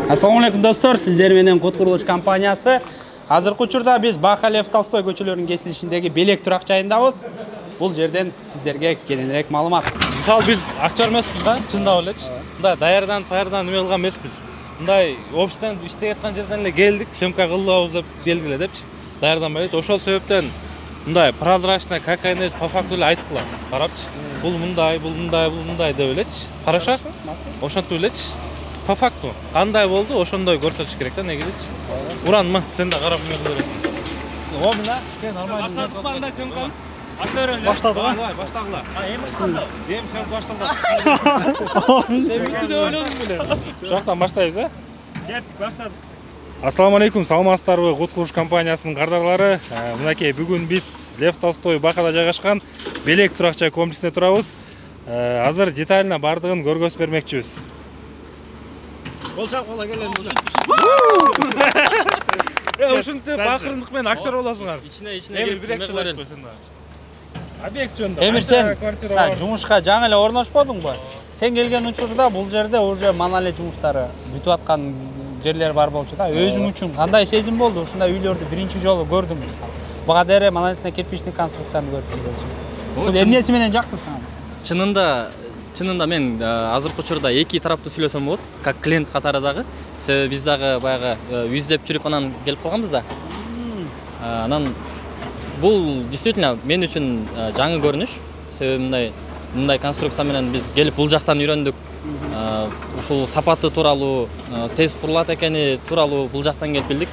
Assalomu alaykum do'stlar, sizlar менен Кут Курулуш компаниясы. Азыркы учурда биз Баха Лев Толстой көчөлөрүнүн кесилишиндеги Белек турак жайындабыз. Бул жерден сиздерге кененирээк маалымат. Мисалы биз актер эмеспиз да, чындап элечи. Мындай даярдан паярдан эме кылган эмеспиз. Мындай офистен иштеп аткан жерден эле келдик, съемка кылабыз деп келгиле депчи. Даярданбай эле. Ошол себептен мындай прозрачный, как айнес по факту эле айттылар. Карапчы. Бул мындай, бул мындай, бул мындай деп элечи. Караша. Ошентип элечи. По факту кандай болду, ошондой көрсөтүш керек да, негизичи. Уранма, сен да карап эме кыла бересиң. О, мына, нормально. Баштадык ба андай съемканы? Башта берем. Баштадык ба? Давай, баштагыла. Эми кандай? Эми сөйөп башталды. Сен бүтү деп ойлодуң беле. Ошол жактан баштайбыз, а? Кеттик, баштадык. Ассаламу алейкум, саламатсыздарбы Кут Курулуш компаниясынын кардарлары. Мынакей бүгүн биз Лев Толстой Бахада жайгашкан Белек турак жай комплексинде турабыз. Азыр детально бардыгын көргөзүп бермекчибиз. Болчак бола келелиз. Ушинтип бакырындык менен актер болосуңар. Ичине келип бирек чыгып объект жөнүндө. Эмир, сен жумушка жаңы эле орношподуңбу? Сен келген учурда бул жерде уже мана эле жумуштары бүтүп аткан жерлер бар болчу да. Өзүң үчүн кандай сезим болду? Ушундай үйлөрдү биринчи жолу көрдүң мисалы. Буга дейин монолитный кирпичный конструкцияны көрүп жүргөнсүң. Бул эмнеси менен жакты сага? Чынында мен азыркы учурда эки тараптуу сүйлөсөм болот, как клиент катары дагы. Себеби биз дагы баягы издеп жүрүп анан келип калганбыз да. Анан бул действительно мен үчүн жаңы көрүнүш. Себеби мындай конструкция менен биз келип бул жактан үйрөндүк. Ушул сапаты тууралуу, тез курулат экени тууралуу бул жактан келип билдик.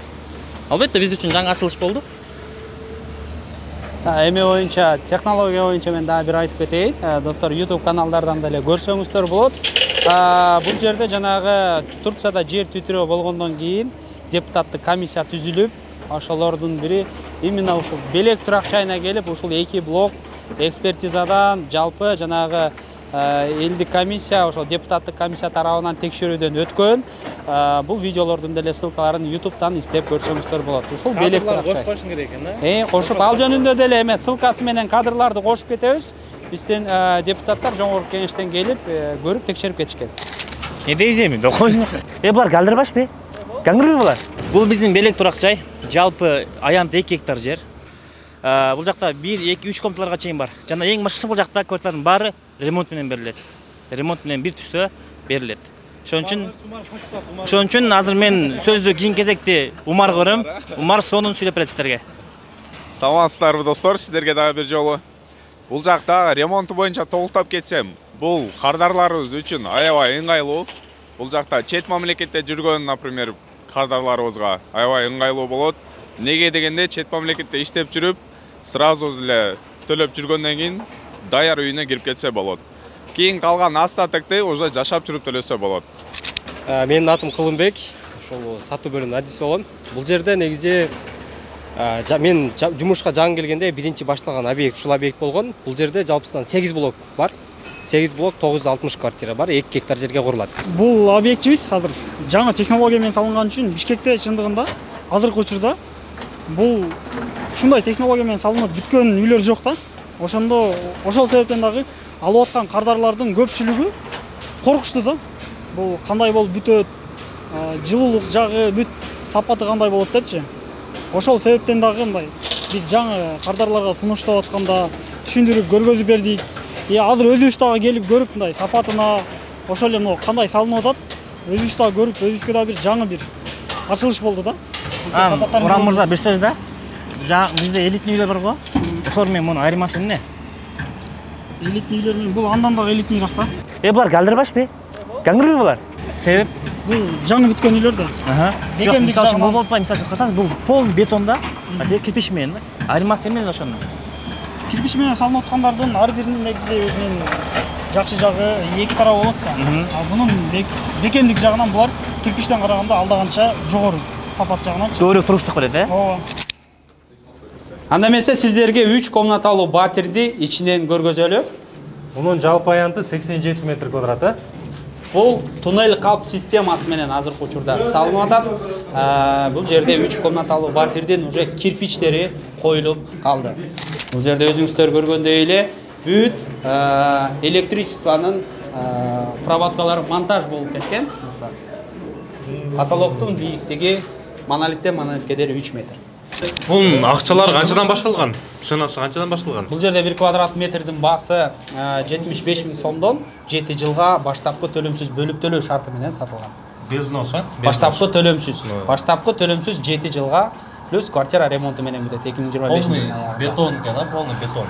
Албетте биз үчүн жаңы ачылыш болду. Эме боюнча, технология боюнча мен дагы бир айтып кетейин. Достор, YouTube каналдардан деле көрсөңүздөр болот. Бул жерде жанагы Турцияда жер титирөө болгондон кийин депутаттык комиссия түзүлүп, ошолордун бири именно ушул Белек турак жайына келип, ушул эки блок экспертизадан жалпы жанагы элдик комиссия, ошол депутаттык комиссия тарабынан текшерүүдөн өткөн. Бул видеолордун деле ссылкаларын YouTube'дан издеп көрсөңүздөр болот. Ушул Белек турак жай. Кошпошуң керек экен да? Кошуп, ал жөнүндө деле эме ссылкасы менен кадрларды кошуп кетебиз. Бизден депутаттар жогорку кеңештен келип, көрүп текшерип кетишкен. Дейсиз эми? Булар калдырбашпы? Каңгырбы булар? Бул биздин Белек турак жай. Жалпы аянты 2 гектар жер. Бул жакта 1, 2, 3 комнаталарга чейин бар. Жана эң башкысы бул жакта кварталардын баары ремонт менен берилет. Ремонт менен бир түстө берилет. Ошон үчүн азыр мен сөздү кийинки кезекте Умарга берем. Умар сонун сүйлөп берет сиздерге. Саламатсыздарбы достор, сиздерге дагы бир жолу. Бул жакта ремонту боюнча толуктап кетсем, бул кардарларыбыз үчүн аябай ыңгайлуу. Бул жакта чет мамлекетте жүргөн, например, кардарларыбызга аябай ыңгайлуу болот. Неге дегенде чет мамлекетте иштеп жүрүп, сразу эле төлөп жүргөндөн кийин даяр үйүнө кирип кетсе болот. Кийин калган остатокты уже жашап жүрүп төлөсө болот. Менин атым Кылымбек, ошол сатуу бөлүмүнүн адиси болом. Бул жерде негизи мен жумушка жаңы келгенде биринчи башталган объект ушул объект болгон. Бул жерде жалпысынан 8 блок бар. 8 блок 960 квартира бар, 2 гектар жерге курулат. Бул объектибиз азыр жаңы технология менен салынган үчүн Бишкекте чындыгында азыркы учурда бул ушундай технология менен салынып бүткөн үйлөр жок да. Ошол себептен дагы алып аткан кардарлардын көпчүлүгү коркушту да. Бул кандай болуп бүтөт, жылуулук жагы, бүт сапаты кандай болот депчи. Ошол себептен дагы мындай биз жаңы кардарларга сунуштап атканда түшүндүрүп көргөзүп бердик. Азыр өзүбүз дагы келип көрүп мындай сапатына, ошол эле кандай салынып атат, өзүбүз дагы көрүп, өзүбүзгө дагы бир жаңы бир ачылыш болду да. Уран мырза, бир сөз да. Бизде элитный үйлөр бар го. Ошол менен мунун айырмасы эмне? Элитный үйлөр менен бул андан дагы элитныйраак да. Булар калдырбашпы? Каңгырбы булар? Себеп? Бул жаңы бүткөн үйлөр да. Бекемдик жагынан бул болуп атпайбы? Мисалы касаңыз, бул пол бетонда, кирпич менен да. Айырмасы эмне ошонун? Кирпич менен салынып аткандардын ар биринин негизи өзүнүн жакшы жагы эки тарабы болот да. Бунун бекемдик жагынан булар кирпичтен караганда алдаганча жогору сапат жагынан. Көбүрөөк туруштук берет, э? Ооба. Анда эмесе сиздерге 3 комнаталуу батирди ичинен көргөзөлү. Мунун жалпы аянты 87 метр квадрат. Бул туннель калп системасы менен азыркы учурда салынып атат. Бул жерде 3 комнаталуу батирдин уже кирпичтери коюлуп калды. Бул жерде өзүңүздөр көргөндөй эле бүт электричествонун проводкалары монтаж болуп кеткен. Потолоктун бийиктиги монолиттен монолитке дейін 3 метр. Bunun акчалары канчадан башталган? Ценасы канчадан башталган? Бул жерде 1 квадрат метрдин баасы 75 000 сомдон 7 жылга баштапкы төлөмсүз бөлүп төлөө шарты менен сатылган. Без взносу? Баштапкы төлөмсүз 7 жылга плюс квартира ремонту менен бүтөт 2025 жылдын аягында. Бетон экен, полный бетон.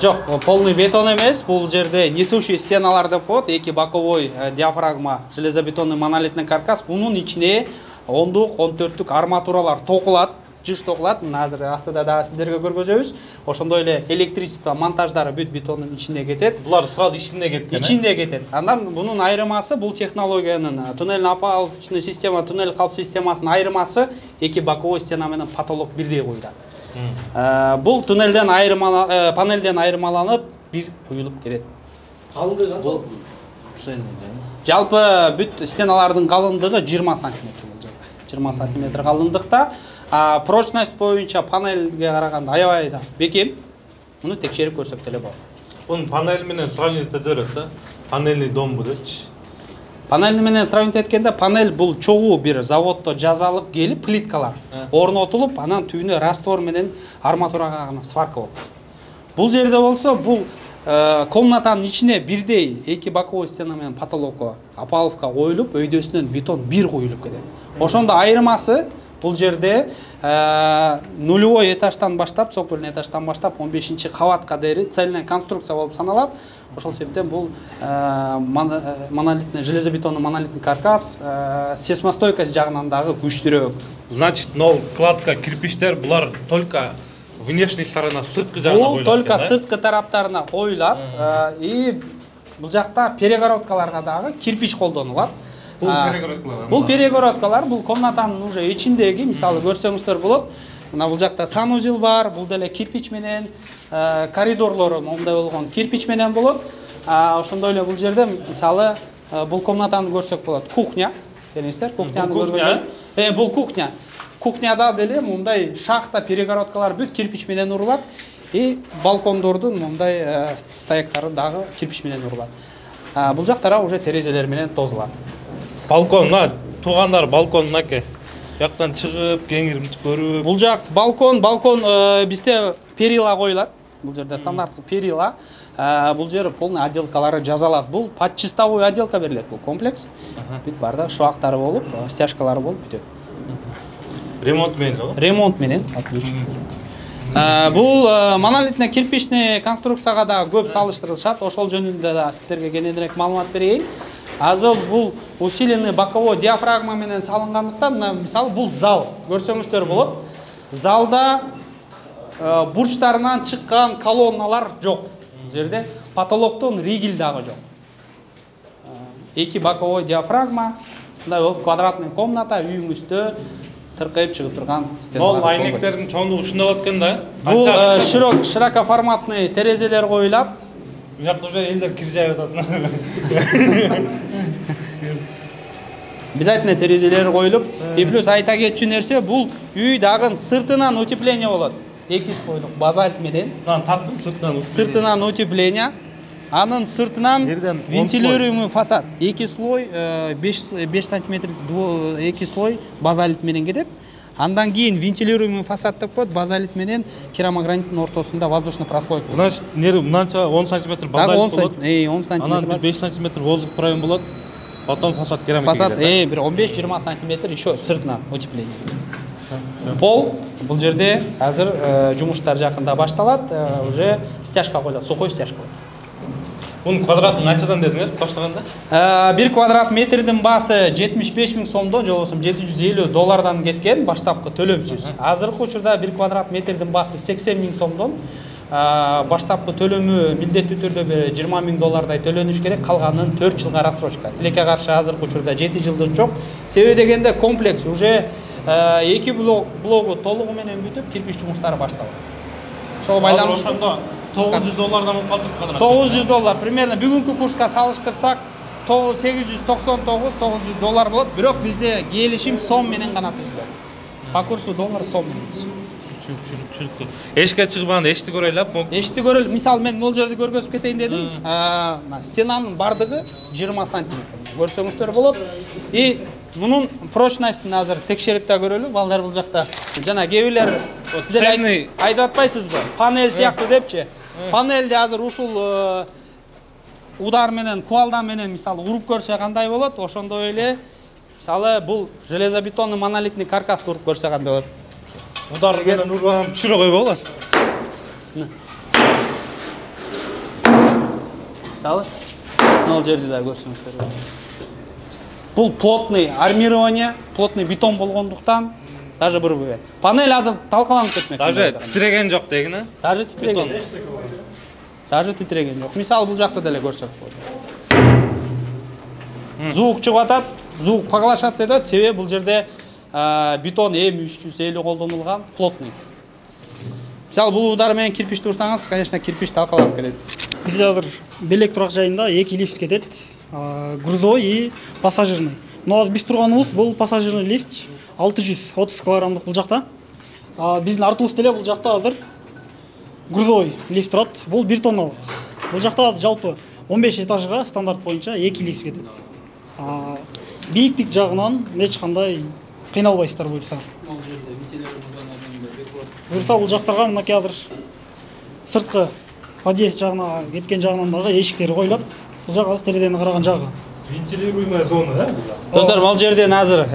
Жок, полный бетон эмес. Бул жерде несущий стеналар деп коет, 2 боковой диафрагма, железобетонный монолитный каркас. Бунун ичине 10-дук, 14-түк арматуралар токулат. Жыш токулат. Азыр астыда да сиздерге көргөзөбүз. Ошондой эле электричество монтаждары бүт бетондун ичине кетет. Булар сразу ичинде кеткен. Ичинде кетет. Андан бунун айырмасы бул технологиянын туннельный опалубочный система, туннель калп системасынын айырмасы 2 боковой стена менен потолок бирдей коюлат. Бул туннелден панелден айырмаланып бир куюлуп келет. Калындыгы бул жалпы бүт стеналардын калындыгы 20 сантиметр болжол. 20 сантиметр калындыкта. Прочность боюнча панелге караганда аябай да бекем. Муну текшерип көрсөк деле болот. Бунун панель менен сравнить этерет да? Панельный дом бу депчи. Панель менен сравнить эткенде панель бул чогуу бир заводдо жасалып келип плиткалар орнотулуп, анан түбүнө раствор менен арматурага гана сварка болот. Бул жерде болсо бул комнатанын ичине бирдей 2 боковой стена менен потолокко опаловка коюлуп, өйдөсүнөн бетон бир коюлуп кетет. Ошондо айырмасы бул жерде нулевой этаждан баштап, цокольный этаждан баштап 15-кабатка дейин цельная конструкция болуп саналат. Ошол себептен бул монолитный железобетонный монолитный каркас сейсмостойкость жагынан дагы күчтүүрөөк. Значит, кладка, кирпичтер булар только внешний сторона, сырткы жагына коюлат. Бул только сырткы тараптарына коюлат. И бул жакта перегородкаларга дагы кирпич колдонулат. Бул перегородкалар бул комнатанын уже ичиндеги, мисалы көрсөңүздөр болот. Мына бул жакта санузел бар, бул деле кирпич менен, коридорлору мондай болгон кирпич менен болот. Ошондой эле бул жерде мисалы бул комнатаны көрсөк болот. Кухня, келиңиздер, кухняны көргөзөм. Бул кухня. Кухняда деле мондай шахта перегородкалар бүт кирпич менен урулат. И балкондордун мондай стояктары дагы кирпич менен урулат. Бул жактара уже терезелер менен тозулат. Балкон, туугандар балкон мынакей. Жактан чыгып, кеңиримди көрүп. Бул жак балкон бизде перила коюлат. Бул жерде стандарттык перила. Бул жер полный отделкалары жасалат. Бул подчистовой отделка берилет, бул комплекс. Бүт бардак шуактары болуп, стяжкалары болуп бүтөт. Ремонт менен, ремонт менен, отлично. Бул монолитный кирпичный конструкцияга да көп салыштырылышат. Ошол жөнүндө да сиздерге кененирээк маалымат берейин. Азыр бул усиленный боковой диафрагма менен салынгандыктан, мисалы бул зал көрсөңүздөр болот. Залда бурчтарынан чыккан колонналар жок. Бул жерде потолоктон ригель дагы жок. 2 боковой диафрагма, мындай болуп квадратный комната, үйүңүздө тыркайып чыгып турган стеналар. Бул айнектердин чоңдугу ушундай болот экен да. Бул широкоформатный терезелер коюлат. Bu yakta уже elder kir жайып атат. Обязательно терезелер коюлуп, и плюс айта кетчү нерсе, бул үй дагы сыртынан утепление болот. 2 слойлук базальт менен. Тартып сыртынан утепление. Анын сыртынан вентилируемый фасад. 2 слой 5 сантиметр 2 слой базальт менен кетет. Андан кийин вентилируемый фасад деп коет, базальт менен керамограниттин ортосунда воздушный прослойка. Значит, мынанча 10 сантиметр базальт болот. 10 сантиметр. Анан 5 сантиметр воздух проем болот. Потом фасад керамика. Фасад бир 15-20 сантиметр еще сыртынан утепление. Пол бул жерде азыр жумуштар жакында башталат, уже стяжка коюлат, сухой стяжка. Bunun kvadratın kaçadan dediniz başlaganda? 1 kvadrat metrдин баасы 75 000 сомдон, же болбосо $750 кеткен баштапкы төлөмсүз. Азыркы учурда 1 квадрат метрдин баасы 80 000 сомдон, баштапкы төлөмү милдеттүү түрдө $20 000 төлөнүш керек, калганын 4 жылга рассрочка. Тилекке каршы азыркы учурда 7 жылдык жок. Себеби дегенде комплекс уже 2 блогу толугу менен бүтүп, кирпич жумуштары башталган. Ошол байланыш $900'dan болуп калды $900 примерно бүгүнкү курска салыштырсак $899-900 болот. Бирок бизде келишим сом менен гана түзүлөт. По курсу доллар сом менен түзүлөт. Эшикке чыгбаганда эшти көрөйлүп, эшти көрөлүп, мисалы мен бул жерди көргөзүп кетейин дедим. Стенанын бардыгы 20 сантиметр. Көрсөңүздөр болот. И мунун прочностун азыр текшерип да көрөлү. Балдар бул жакта жана кээ бирлер сиздер айтып атпайсызбы? Панель сыяктуу депчи. Панелде азыр ушул удар менен, куалдан менен мисалы уруп көрсө кандай болот? Ошондой эле мисалы бул железобетонный монолитный каркасты уруп көрсө кандай болот? Удар менен урган түшүрө койбой болот. Мисалы мына жерде да көрсөңүздөр. Бул плотный армирование, плотный бетон болгондуктан даже бір бөбет. Панель азыр талкаланып кетмек. Даже титреген жок дегин, а? Даже титреген. Даже титреген жок. Мисалы бул жакта деле көрсөк болот. Звук чыгып атат, звук поглощаться этет, себеби бул жерде бетон М350 колдонулган, плотный. Мисалы бул удар менен кирпичти урсаңыз, конечно, кирпич талкаланып кетет. Бизде азыр белек турак жайында 2 лифт кетет. Грузовой и пассажирный. Но биз турганыбыз бул пассажирный лифт 630 килограммдык бул жакта. Биздин артыбыз деле бул жакта азыр грузовой лифт турат. Бул 1 тонналык. Бул жакта жалпы 15 этажга стандарт боюнча 2 лифт кетет. Бийиктик жагынан эч кандай кыйналбайсыздар буюрса. Буюрса бул жактарга мынакей азыр сырткы подъезд жагына кеткен жагынан дагы эшиктери коюлат. Бул жагы тереден караган жагы. Вентилируемая зона, да? Достор, бул жерден азыр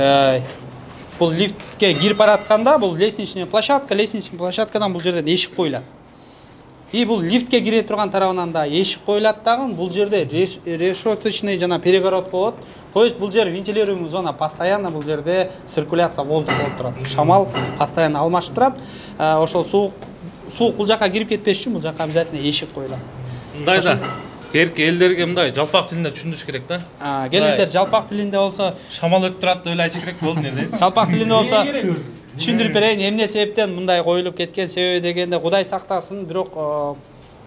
бул лифтке кирип баратканда бул лестничный площадкадан бул жерден эшик коюлат. И бул лифтке кире турган тарабынан да эшик коюлат дагы, бул жерде решеточный жана перегородка болот. То есть бул жер вентилируемый зона, постоянно бул жерде циркуляция воздух болуп турат. Шамал постоянно алмашып турат. Ошол суук бул жака кирип кетпеш үчүн бул жака обязательно эшик коюлат. Мындай да. Эрке элдерге мындай жалпак тилинде түшүндүрүш керек да. Келиңиздер, жалпак тилинде болсо шамал өтүп турат деп эле айтыш керек болду мен. Жалпак тилинде болсо түшүндүрүп берейин, эмне себептен мындай коюлуп кеткен себеби дегенде Кудай сактасын, бирок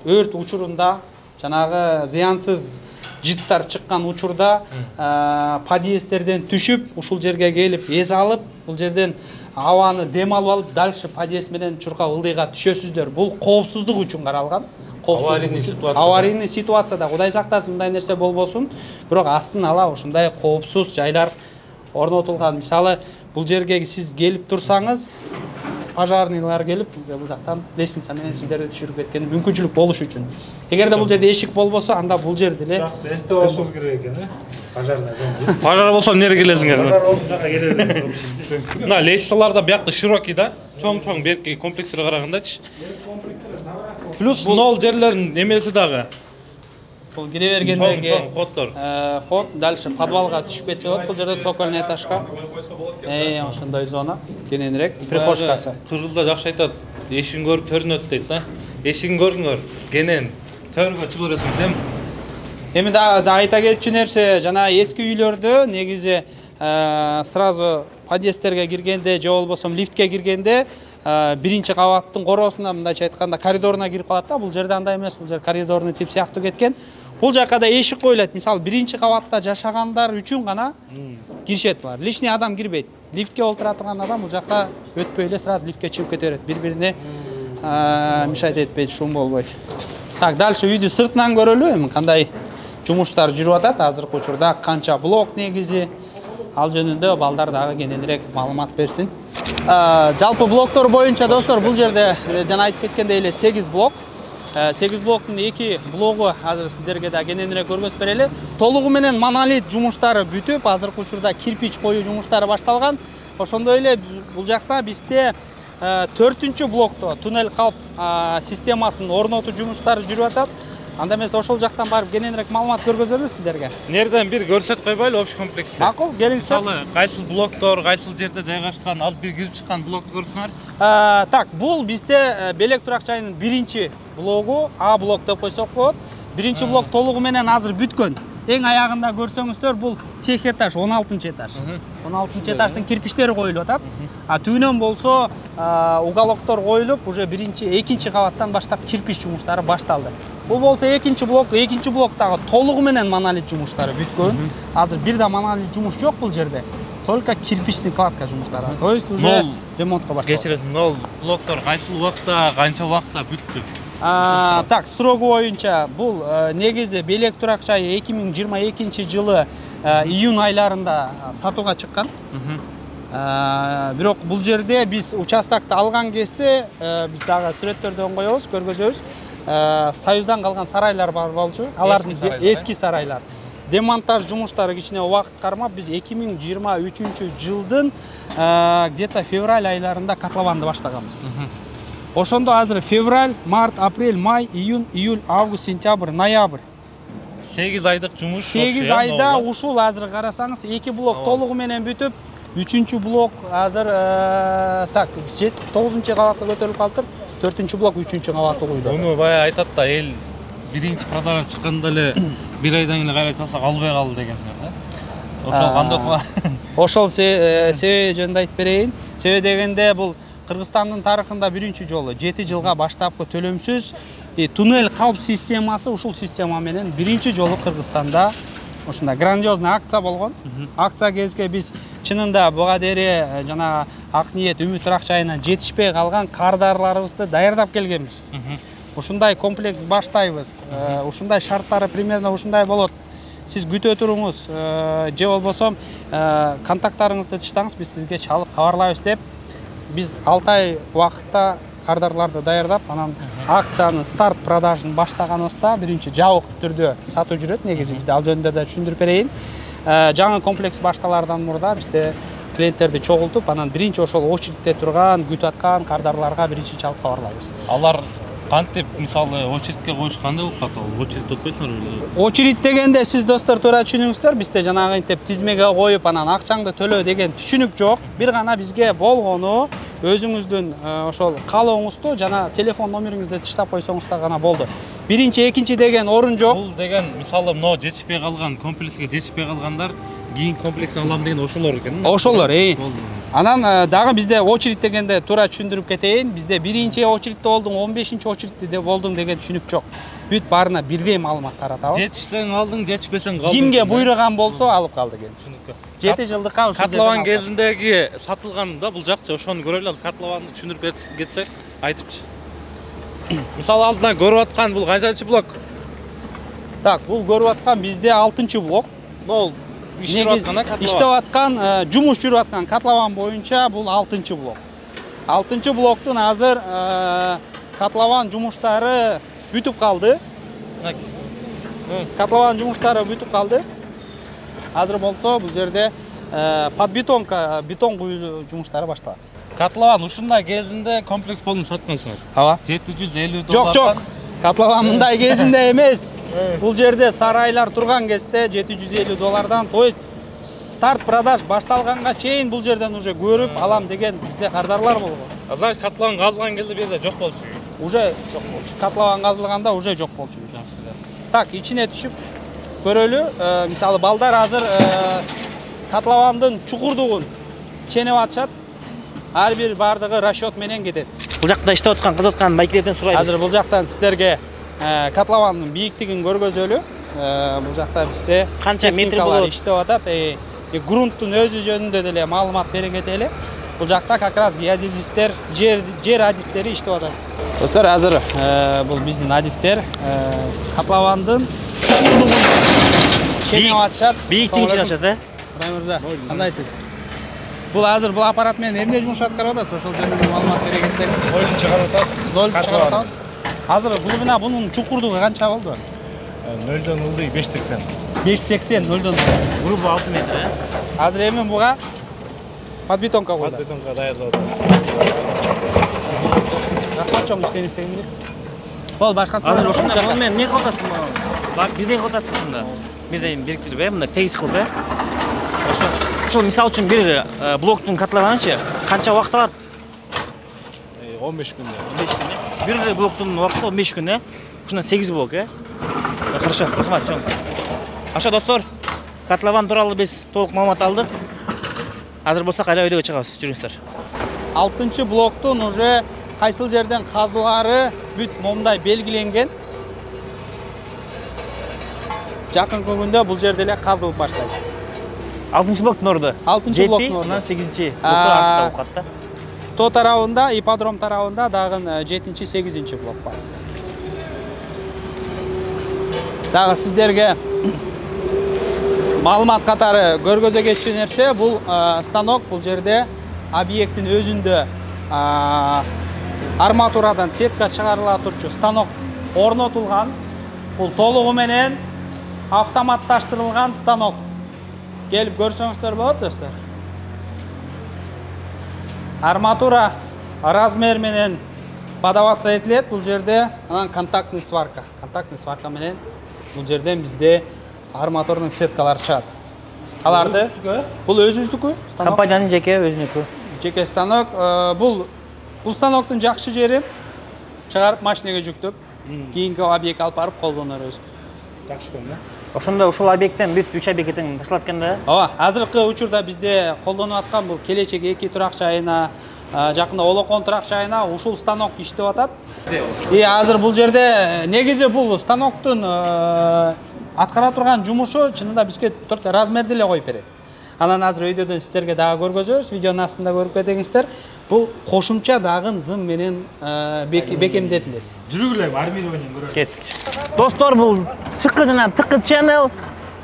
өрт учурунда жанагы зыянсыз жыттар чыккан учурда подъезддерден түшүп, ушул жерге келип эз алып, бул жерден абаны дем алып, дальше подъезд менен чурка ылдыйга түшөсүздөр. Бул коопсуздук үчүн каралган. Аварийный ситуацияда Кудай сактасын мындай нерсе болбосун, бирок астын ала ушундай коопсуз жайлар орнотулган. Мисалы, бул жерге сиз келип турсаңыз, пожарныйлар келип, бул жактан лестница менен сиздерди түшүрүп кеткен мүмкүнчүлүк болуш үчүн. Эгерде бул жерде эшик болбосо, анда бул жерде эле эсте болушубуз керек экен, э? Пожарный зона. Пожар болсо эмнеге келесиңер? Пожар болсо жака келебиз. Мына лестницаларда биякта широкий да, чоң берки комплекстерге карагандачы. Плюс нол жерлерин эмеси дагы. Бул кире бергендеги ходдор. Ход дальше подвалга түшүп кетсе болот. Бул жерде цокольный этажга. Ошондой зона, кененирээк прихожкасы. Кыргызда жакшы айтат. Эшигин көрүп төрүнөт дейт да. Эшигин көрүңөр, кенен төргө чыгып бересиң дем. Эми да айта кетчү нерсе, жана эски үйлөрдө негизи сразу подъездтерге киргенде же болбосо лифтке киргенде биринчи кабаттын короосуна мындайча айтканда коридоруна кирип калат да. Бул жерде андай эмес, бул жер коридорный тип сыяктуу кеткен. Бул жакка да эшик коюлат. Мисалы, биринчи кабатта жашагандар үчүн гана киришет булар. Лишний адам кирбейт. Лифтке олтура турган адам бул жакка өтпөй эле сразу лифтке чыгып кете берет. Бири-бирине мешать этпейт, шум болбойт. Так, дальше үйдү сыртынан көрөлү. Эми кандай жумуштар жүрүп атат азыркы учурда, канча блок негизи, ал жөнүндө балдар дагы кененирээк маалымат берсин. Жалпы блоктор боюнча достор, бул жерде жана айтып кеткендей эле 8 блок. 8 блоктун 2 блогу азыр сиздерге да кененирээк көргөзүп берели. Толугу менен монолит жумуштары бүтүп, азыркы учурда кирпич коюу жумуштары башталган. Ошондой эле бул жакта бизде 4-чү блокто туннель калп системасын орнотуу жумуштары жүрүп атат. Анда эмес ошол жактан барып кененирээк маалымат көргөзөлү сиздерге. Нерден бир көрсөтүп койбойлу общий комплексти. Макул, келиңиздер. Мисалы, кайсыл блоктор, кайсыл жерде жайгашкан, азыр бир кирип чыккан блокту көрсөңөр. Так, бул бизде белек турак жайынын биринчи блогу, А блок деп койсок болот. Биринчи блок толугу менен азыр бүткөн. Эң аягында көрсөңүздөр, бул тех этаж, 16-чы этаж. 16-чы этаждын кирпичтери коюлуп атат. Түбүнөн болсо уголоктор коюлуп, уже биринчи, экинчи кабаттан баштап кирпич жумуштары башталды. Бул болсо экинчи блоктагы толугу менен монолит жумуштары бүткөн. Азыр бир да монолит жумуш жок бул жерде. Только кирпичный кладка жумуштары. То есть уже ремонтко башталды. Кечиресиң, ол блоктор кайсыл убакта, канча убакта бүттү? Так, срогі бойынша бұл негізі белек тұрақ жайы 2022 жылы июнь айларында сатуға шыққан. Бирок бұл жерде біз участокты алған кезде біз дағы сүреттерден қойыз, көргөзөбүз. Союздан қалған сарайлар бар болчу. Алардың эски сарайлар. Демонтаж жұмыштары кичине уақыт қармап, біз 2023 жылдың где-то февраль айларында котлованды баштағанбыз. Ошондо азыр февраль, март, апрель, май, июнь, июль, август, сентябрь, ноябрь. 8 айдык жумуш. 8 айда ушул азыр карасаңыз 2 блок толугу менен бүтүп, 3-чү блок азыр так 9-чу кабатка көтөрүлүп калыптыр. 4-чү блок 3-чү кабатты куйду. Муну бая айтат да, эл биринчи продажа чыкканда эле 1 айдан эле кайра чалсак албай калды деген сыяр да. Ошол кандай? Ошол себеби жөнүндө айтып берейин. Себеби дегенде бул Кыргызстандын тарыхында биринчи жолу 7 жылга баштапкы төлөмсүз туннель калп системасы ушул система менен биринчи жолу Кыргызстанда ушундай грандиозный акция болгон. Акция кезге биз чынында буга дейре жана ак ниет үмүт ырак жайынан жетишпей калган кардарларыбызды даярдап келгенбиз. Ушундай комплекс баштайбыз. Ушундай шарттары примерно ушундай болот. Сиз күтө туруңуз, же болбосо контакттарыңызды тыштаңыз, биз сизге чалып кабарлайбыз деп. Biz 6 ay vaqtda kardарларды даярдап, анан акциянын старт продажын баштаганыбызда биринчи жабык түрдө сатуу жүрөт. Негизи бизде ал жөнүндө да түшүндүрүп берейин. Жаңы комплекс башталардан мурда бизде клиенттерди чогултуп, анан биринчи ошол очередте турган, күтүп аткан кардарларга биринчи чалып кабарлайбыз. Алар кантип мисалы очередке коюш кандай болуп калат? Очередте отпойсуңар беле? Очеред дегенде сиз достор туура түшүнүңүздөр, бизде жанагы интип тизмеге коюп, анан акчаңды төлөө деген түшүнүк жок. Бир гана бизге болгону өзүңүздүн ошол каалооңузду жана телефон номериңизди тыштап койсоңуз да гана болду. Биринчи, экинчи деген орун жок. Бул деген мисалы мына жетишпей калган комплекске жетишпей калгандар кийин комплексин алам деген ошолор экен. Ошолор, Анан дагы бизде очеред дегенде туура түшүндүрүп кетейин. Бизде биринчи очередде болдуң, 15-чи очередде болдуң деген түшүнүк жок. Бүт барына бирдей маалымат таратабыз. Жетишсең алдың, жетишпесең калдың. Кимге буйруган болсо алып калды экен. Түшүнүктүү. 7 жылдыкка ушул Котлован кезиндеги сатылган да бул жакчы, ошону көрөлү. Котлованды түшүндүрүп кетсек, айтыпчы. Мисалы алдынан көрүп аткан бул канчанчы блок? Так, бул көрүп аткан бизде 6-чы блок. Бул иштеп аткан котлован. Иштеп аткан, жумуш жүрүп аткан котлован боюнча бул 6-чы блок. 6-чы блоктун азыр котлован жумуштары бүтүп калды. Котлован жумуштары бүтүп калды. Азыр болсо бул жерде подбетонка, бетон куюу жумуштары башталат. Котлован ушундай кезинде комплекс болуп саткансыңар. Ооба. 750 доллардан. Жок. Котлован мындай кезинде эмес. Бул жерде сарайлар турган кезде 750 доллардан, то есть старт продаж башталганга чейин бул жерден уже көрүп алам деген бизде кардарлар болгон. Значит, котлован казылган кезде бу жерде жок болчу. Уже жок болчу. Котлован казылганда уже жок болчу. Так, ичине түшүп көрөлү. Мисалы балдар азыр котловандын чукурдугун ченеп атышат. Ар бир бардыгы расчет менен кетет. Бул жакта иштеп аткан кыз аткан байкелерден сурайбыз. Азыр бул жактан сиздерге котловандын бийиктигин көргөзөлү. Бул жакта бизде канча метр болот иштеп атат. Грунттун өзү жөнүндө деле маалымат бере кетели. Бул жакта как раз геодезисттер, жер адистери иштеп атат. Достор, азыр бул биздин адистер котловандын чукурдугун ченеп атышат. Бийиктигин ченеп атышат, Курай мырза, кандайсыз? Бул азыр бул аппарат менен эмне жумуш аткарып атасыз? Ошол жөнүндө маалымат бере кетсеңиз. Ноль чыгарып атасыз. Ноль чыгарып атабыз. Азыр глубина бунун чукурдугу канча болду? 0-дон ылдый 580. 580, 0-дон. Грубо 6 метр. Азыр эми буга подбетонка койду. Подбетонка даярдап атабыз. Рахмат чоң иштенишсең деп. Бол башкасы. Азыр ушундай кол менен эмне кылып атасың мына? Бак бирдей кылып атасың ушунда. Бирдей бириктирип, мындай тегиз кылып, Ошол мисалы үчүн бир блоктун котлованычы канча убакыт алат? 15 күндө. 15 күн. Бир блоктун убакыты 15 күн, Ушундан 8 блок, Хорошо, рахмат чоң. Ошо достор, котлован тууралуу биз толук маалымат алдык. Азыр болсо кайра өйдөгө чыгабыз, жүрүңүздөр. 6-чы блоктун уже кайсыл жерден казылары бүт момундай белгиленген. Жакынкы күндө бул жерде эле казылып баштайт. 6-чы блоктун орду. 6-чы блоктун орду. 8-чи блоктун артта. То тарабында, ипподром тарабында дагы 7-8-чи блок бар. Дагы сиздерге маалымат катары көргөзө кетчү нерсе бул станок. Бул жерде объекттин өзүндө арматурадан сетка чыгарыла турчу станок орнотулган. Бул толугу менен автоматташтырылган станок. Келип көрсөңүздөр болот достор. Арматура размер менен подаваться этилет. Бул жерде анан контактный сварка. Контактный сварка менен бул жерден бизде арматурный сеткалар чыгат. Аларды бул өзүбүздүкү станок. Компаниянын жеке өзүнүкү. Жеке станок. Бул станоктун жакшы жери чыгарып машинеге жүктөп, кийинки объект алып барып колдонорбуз. Жакшы көң, Ошондо ушул объекттен бүт 3 объекттен ташталат экен да. Ооба, азыркы учурда бизде колдонуп аткан бул келечек 2 турак жайына, жакында Олокон турак жайына ушул станок иштеп атат. Азыр бул жерде негизи бул станоктун аткара турган жумушу чынында бизге только размерди эле коюп берет. Анан азыр видеодон сиздерге дагы көргөзөбүз, видеонун астында көрүп кетиңиздер. Бул кошумча дагы зым менен бекемдетилет. Жүрүгүлөр армированиен көрөт. Кеттик. Достор, бул чыккы жана тыккы channel.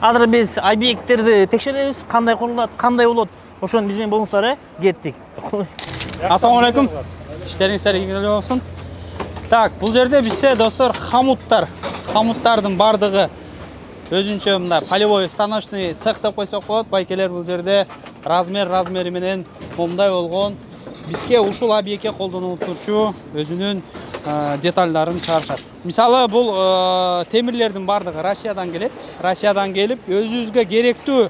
Азыр биз объекттерди текшеребиз, кандай курулат, кандай болот. Ошону биз менен болуңуздар, кеттик. Ассаламу алейкум. Иштериңиздер ийгилүү болсун. Так, бул жерде бизде достор хамуттардын бардыгы өзүнчө мындай полевой станочный цех деп койсок болот. Байкелер бул жерде размери менен момундай болгон бизге ушул объектке колдонулуп турчу өзүнүн детальдарын чыгарышат. Мисалы бул темирлердин бардыгы Россиядан келет. Россиядан келип өзүбүзгө керектүү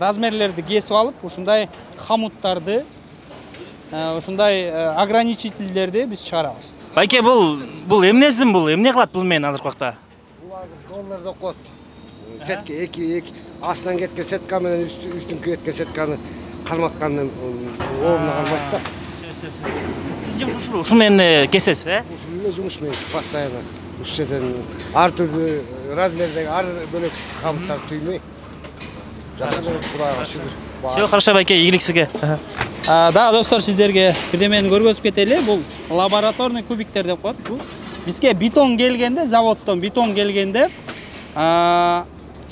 размерлерди кесип алып, ушундай хамуттарды, ушундай ограничительдерди биз чыгарабыз. Байке, бул эмнесин бул? Эмне кылат бул менен азыркы убакта? Бул азыр долларда окот. Сетке эки астынан кеткен сетка менен үстүнкү кеткен сетканы карматкандын ордуна кармайт да. Сиз жумуш ушул менен кесесиз, Ушул эле жумуш менен постоянно ушул жерден ар түрдүү размердеги ар бөлөк хамуттар түймөй. Жакшы болуп Кудайга шүгүр. Все хорошо, Байке, ийгилик сизге. Да, достор, сиздерге бирдемени көргөзүп кетели. Бул лабораторный кубиктер деп коет. Бул бизге бетон келгенде, заводдон бетон келгенде,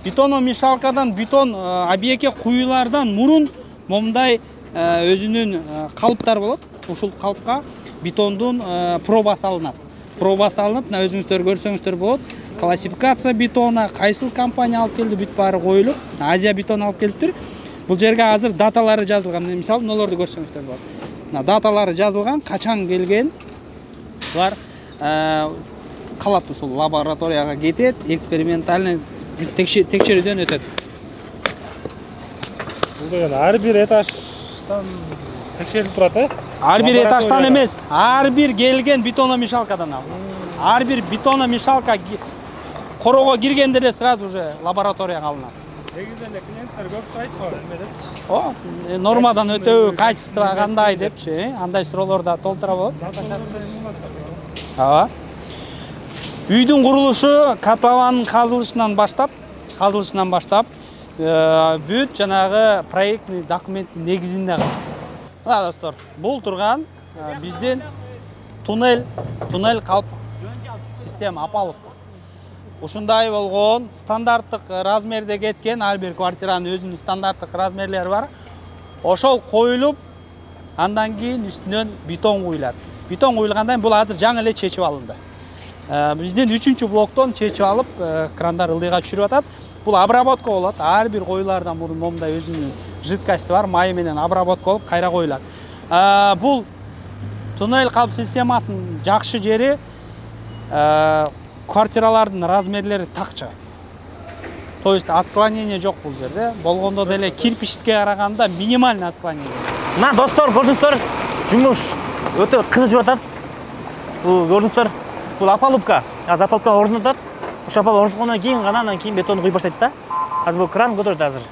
бетономешалкадан бетон объектке куюлардан мурун момундай өзүнүн калыптар болот. Ушул калыпка бетондун пробасы алынат. Пробасы алынып, мына өзүңүздөр көрсөңүздөр болот. Классификация бетона, кайсыл компания алып келди, бүт баары коюлуп, Азия бетон алып келиптир. Бул жерге азыр даталары жазылган. Мисалы, мыналарды көрсөңүздөр болот. Мына даталары жазылган, качан келген. Булар калат ушул лабораторияга кетет, экспериментальный текшерүүдөн өтөт. Бул деген ар бир этаждан текшерилип турат, Ар бир этаждан эмес, ар бир келген бетономешалкадан ал. Ар бир бетономешалка корого киргенде эле сразу уже лабораторияга алынат. Негизи эле клиенттер көп айтпайбы, эме депчи. Нормадан өтөбү, качество кандай депчи, андай суроолорду толтура болот. Ооба. Үйдүн курулушу котлованын казылышынан баштап, бүт жанагы проектный документтин негизинде калат. Мына достор, бул турган биздин туннель калп система опаловка. Ушундай болгон стандарттык размерде кеткен, ар бир квартиранын өзүнүн стандарттык размерлери бар. Ошол коюлуп, андан кийин үстүнөн бетон куюлат. Бетон куюлгандан бул азыр жаңы эле чечип алынды. Биздин 3-чү блоктон чечип алып, крандар ылдыйга түшүрүп атат. Бул обработка болот. Ар бир коюлардан мурун момундай өзүнүн жидкости бар, май менен обработка болуп кайра коюлат. Бул туннель калп системасынын жакшы жери квартиралардын размерлери так чыгат. То есть отклонение жок бул жерде. Болгондо деле кирпичке караганда минимальный отклонение. Мына достор, көрдүңүздөр, жумуш өтө кызып жүрүп атат. Бул көрдүңүздөр, бул опалубка. Азыр опалубка орнотот. Ошо опалубка орноткондон кийин гана андан кийин бетонду куюп баштайт да. Азыр бул кран көтөрөт азыр.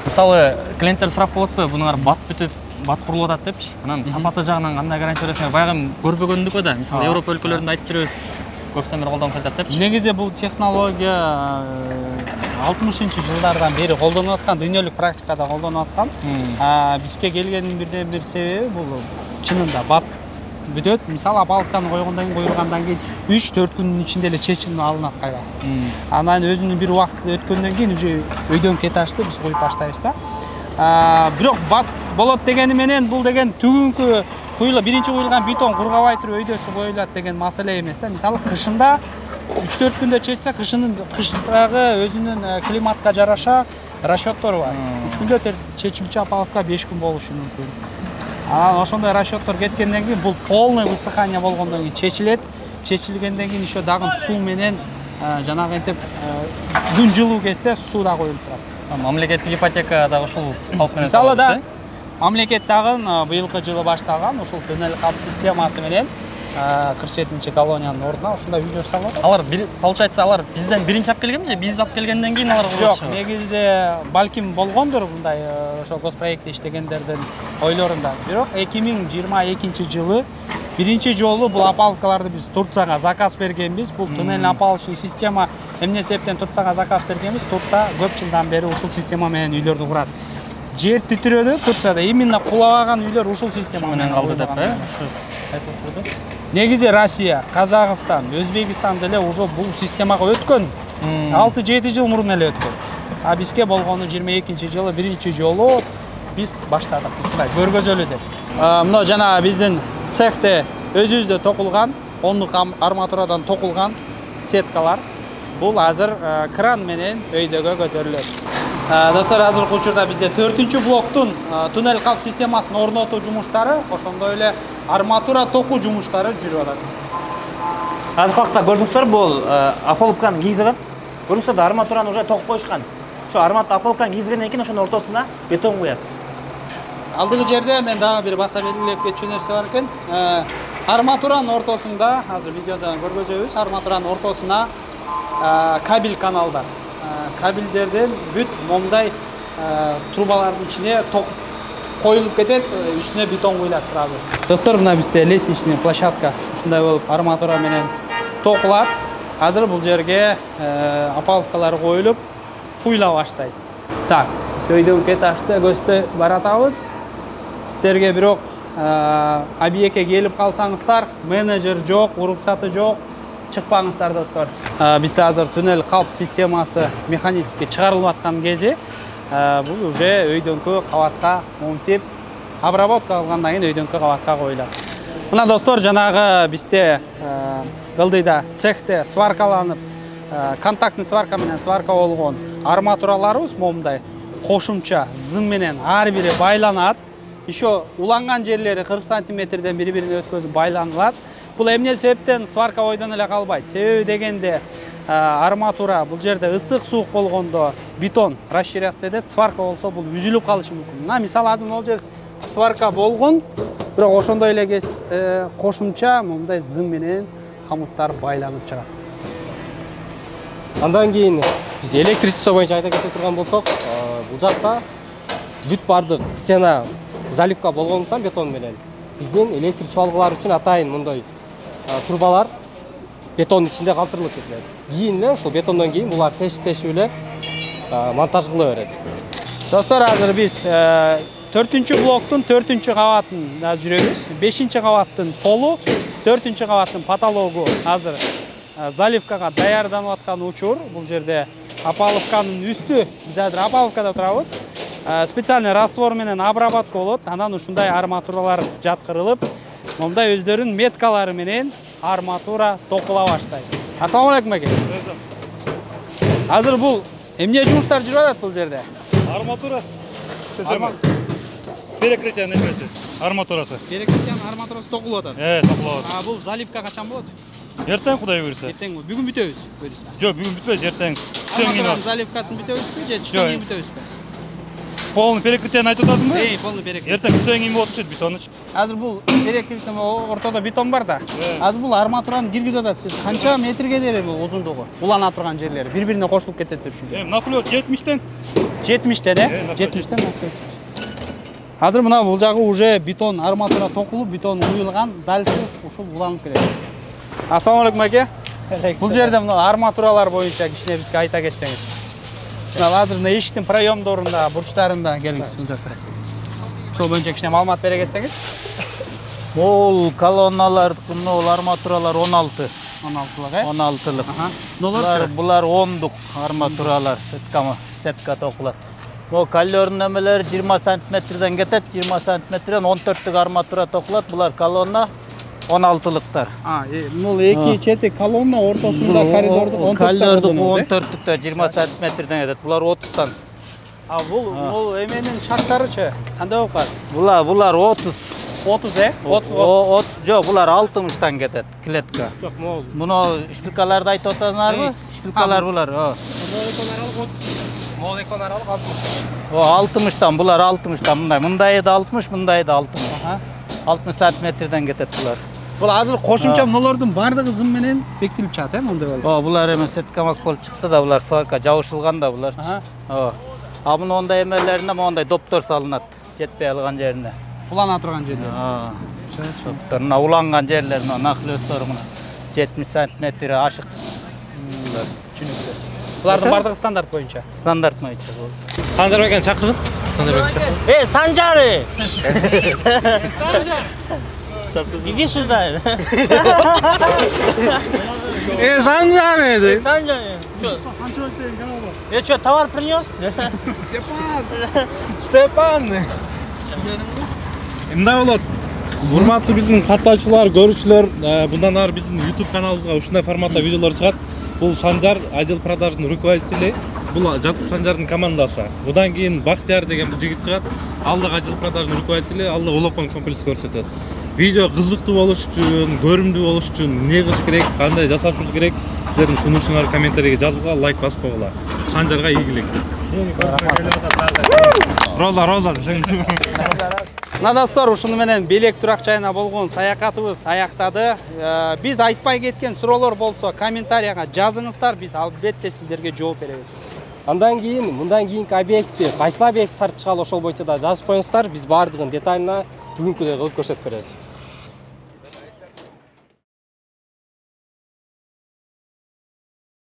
Мисалы, клиенттер сурап болотпу, бунуңар бат бүтүп, бат курулуп атат депчи. Анан сапаты жагынан кандай гарантия бересиңер? Баягы көрбөгөндүкө да, мисалы, Европа өлкөлөрүндө айтып жүрөбүз. Көптөн бери колдонуп келатат депчи. Негизи бул технология 60-жылдардан бери колдонуп аткан, дүйнөлүк практикада колдонуп аткан. Бизге келгендин бирден бир себеби бул чынында бат бүтөт. Мисалы опалубканы койгондон кийин куйылгандан кийин 3-4 күндүн ичинде эле чечим алынат кайра. Анан өзүнүн бир убакыт өткөндөн кийин уже өйдөн кете ашты, биз куюп баштайбыз да. Бирок бат болот дегени менен бул деген түгүнкү биринчи куюлган бетон кургабай туруп өйдөсү коюлат деген маселе эмес да. Мисалы кышында 3-4 күндө чечсе, кыштагы өзүнүн климатка жараша расчеттор бар. 3 күндө чечилчү опалубка 5 күн болушу мүмкүн. Анан ошондой расчеттор кеткенден кийин бул полный высыхание болгондон кийин чечилет. Чечилгенден кийин еще дагы суу менен жанагы энтип күн жылуу кезде суу да коюлуп турат. Мамлекеттик ипотека дагы ушул калп менен. Мисалы да мамлекет дагы быйылкы жылы баштаган ушул туннель калп системасы менен 47-чи колониянын ордуна ушундай үйлөр салып атат. Алар получается алар бизден биринчи алып келгенби же биз алып келгенден кийин алар курган? Жок, негизи балким болгондур мындай ошо госпроектте иштегендердин ойлорунда. Бирок 2022-жылы биринчи жолу бул опалубкаларды биз Турцияга заказ бергенбиз. Бул туннель опалубчий система эмне себептен Турцияга заказ бергенбиз? Турция көп жылдан бери ушул система менен үйлөрдү курат. Жер титирөөдө Турцияда именно кулабаган үйлөр ушул система менен калды деп, Негизи Россия, Казакстан, Өзбекстан деле уже бул системага өткөн. 6-7 жыл мурун эле өткөн. А бизге болгону 22-жылы биринчи жолу биз баштадык ушундай көргөзөлү деп. Мына жана биздин цехте өзүбүздө токулган, ондук арматурадан токулган сеткалар. Бул азыр кран менен өйдөгө көтөрүлөт. Достор, азыркы учурда бизде 4-блоктун туннель калп системасын орнотуу жумуштары, ошондой эле арматура токуу жумуштары жүрүп атат. Азыркы убакта көрдүңүздөр, бул опалубканы кийгизген. Көрдүңүздөр, арматураны уже токуп коюшкан. Ошо опалубканы кийгизгенден кийин ошонун ортосуна бетон куят. Алдыгы жерде мен дагы бир баса белгилеп кетчү нерсе бар экен. Арматуранын ортосунда, азыр видеодон көргөзөбүз, арматуранын ортосуна кабель каналдар. Кабелдерден бүт момдай трубалардын ичине ток коюлуп кетет, үстүнө бетон куюлат сразу. Достор, мына бизде лестничный площадка ушундай болуп арматура менен токулат. Азыр бул жерге опалубкалар коюлуп, куюла баштайт. Так, сөйдөн кете ашты, көстө баратабыз. Сиздерге бирок объектке келип калсаңыздар, менеджер жок, уруксаты жок, чыкпаңыздар достор. Бизде азыр туннель калп системасы механически чыгарылып аткан кези, бул уже өйдөнкү кабатка монтип, обработка кылгандан кийин өйдөнкү кабатка коюлат. Мына достор, жанагы бизде ылдыйда цехте сваркаланып, контактный сварка менен сварка болгон арматураларыбыз момундай кошумча зым менен ар бири байланат. Еще уланган жерлери 40 сантиметрден бири-бирине өткөзүп байланылат. Бул эмне себептен сварка ойдон эле калбайт? Себеби дегенде арматура бул жерде ысык суук болгондо бетон расширяться этет, сварка болсо бул үзүлүп калышы мүмкүн. Мына мисалы азыр бул жер сварка болгон, бирок ошондой эле кошумча момундай зым менен камыттар байланып чыгат. Андан кийин биз электричество боюнча айта кете турган болсок, бул жакта бүт бардык стена заливка болгондуктан бетон менен биздин электр чуалгылар үчүн атайын мындай трубалар бетондун ичинде калтырылып кетилет. Кийин эле ошол бетондон кийин булар тешип эле монтаж кыла берет. Достор, азыр биз 4-блоктун 4-кабатында жүрөбүз. 5-кабаттын полу, 4-кабаттын потологу азыр заливкага даярданып аткан учур. Бул жерде опалубканын үстү, биз азыр опалубкада турабыз. Специальный раствор менен обработка болот. Анан ушундай арматуралар жаткырылып, момундай өздөрүнүн меткалары менен арматура токула баштайт. Ассаламу алейкум аке. Азыр бул эмне жумуштар жүрүп атат бул жерде? Арматура. Перекрытие немеси? Арматурасы. Перекрытиянын арматурасы токулуп атат. Токулуп атат. Бул заливка качан болот? Эртең Кудай буйрса. Эртең. Бүгүн бүтөбүз, буйрса. Жок, бүгүн бүтпөйт, эртең. Арматуранын заливкасын бүтөбүзбү же түштөн кийин бүтөбүзбү? Полный перекрытияны айтып атасыңбы? Полный перекрытие. Эртең түштөн кийин болот окшойт бетону. Азыр бул перекрытие ортодо бетон бар да. Азыр бул арматураны киргизип атасыз. Канча метрге жетери бул узундугу? Улана турган жерлери бири-бирине кошулуп кетет ушул жер. Наклёт 70тен. 70тен, 70тен. Азыр мына бул жагы уже бетон арматура токулуп, бетон куюлган, дальше ушул уланып келет. Ассаламу алейкум аке. Бул жерде мына арматуралар боюнча кичине бизге айта кетсеңиз. Мына азыр мына эшиктин проемдорунда, бурчтарында келиңиз бул жакка. Ошол боюнча кичине маалымат бере кетсеңиз. Ол колонналар, ол арматуралар 16. 16-лык, 16-лык. Булар 10-дuk арматуралар, сетка токулат. Бул коллердун немелери 20 сантиметрден кетет, 20 сантиметрден 14-дuk арматура токулат. Булар колонна 16-лыктар. Бул эки чети колонна ортосунда коридордук 14-дuk 20 сантиметрден кетет. Булар 30-тан. Бул эменин шарттарычы кандай болуп калат? Булар 30. 30, 30 жок, булар 60-тан кетет клетка. Жок, могул. Муну шпилкаларды айтып атасыңарбы? Шпилкалар булар. Мол эконаралык 60-тан, булар 60-тан. Мындай да 60, мындай да 60. 60 сантиметрден кетет булар. Бул азыр кошумча мулардын бардыгы зым менен бекитилип чыгат, мондай болуп. Булар эме сеткамак болуп чыкты да, булар сварка жабышылган да булар. А муну ондай эмелерине мондай доптор салынат, жетпей алган жерине. Улана турган жерде. Доптор, мына уланган жерлер, мына нахлёстор мына 70 сантиметр ашык. Түшүнүктүү. Булардын бардыгы стандарт боюнча. Стандарт боюнча. Санжарбек акени чакыргын. Санжарбек чакыргын. Санжары! Иди сюда. Санжары! Санжары. Что, товар принес? Степан! Мындай болот. Урматтуу биздин каттаачылар, көрүүчүлөр, bundan ары биздин YouTube каналыбызга ушундай форматта видеолор чыгат. Бул Санжар отдел продаждын руководители. Бул Жакып Санжардын командасы. Будан кийин Бактияр деген бул жигит чыгат. Ал да отдел продаждын руководители, ал да улакон комплекс көрсөтөт. Видео кызыктуу болуш үчүн, көрүмдүү болуш үчүн эмне кылыш керек, кандай жасашыбыз керек? Сиздердин сунушуңар комментарийге жазууга, лайк басып койгула. Санжарга ийгилик. Роза десең. Мына достор, ушуну менен Белек турак жайына болгон саякатыбыз аяктады. Биз айтпай кеткен суроолор болсо комментарийга жазыңыздар, биз албетте сиздерге жооп беребиз. Андан кийин мындан кийинки объектти кайсы объект тартып чыгалы ошол боюнча да жазып коюңуздар. Биз баардыгын детально бүгүнкүдөй кылып көрсөтүп беребиз.